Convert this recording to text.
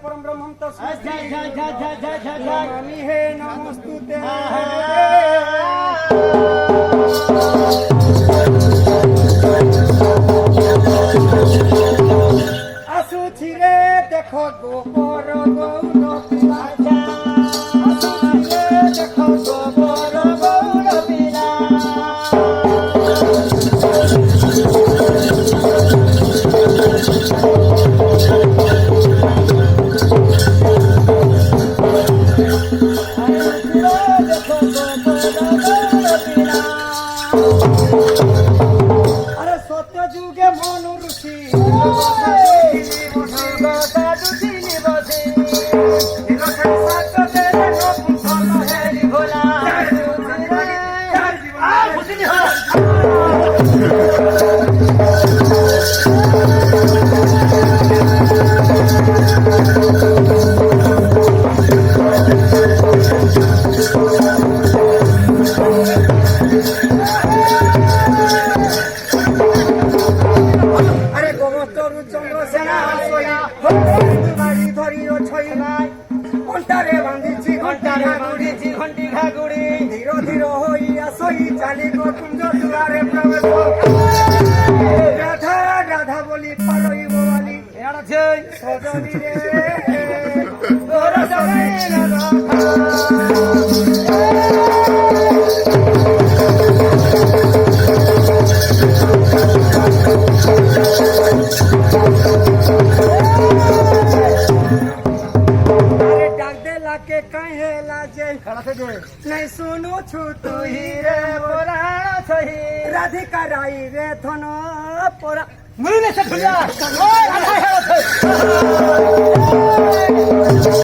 परम ब्रह्म तस्मै हे नमस्तुते আসুছি রে দেখো গোবর গৌর পিলা আসুছি রে দেখো গোবর গৌর পিলা अरे सत्य जुगे मनुषी घंटी घागुड़ी धीरो धीरो होइया सोई चाली को कुंज दुआरे प्रवेश राधा राधा बोली पालोई बोली एड़ा छे सजनी रे तोरा सने राधा के कहे लाजे नहीं सुनु छु तू ही रे बोला सही राधिका राई रे थनो पोरा मुझे से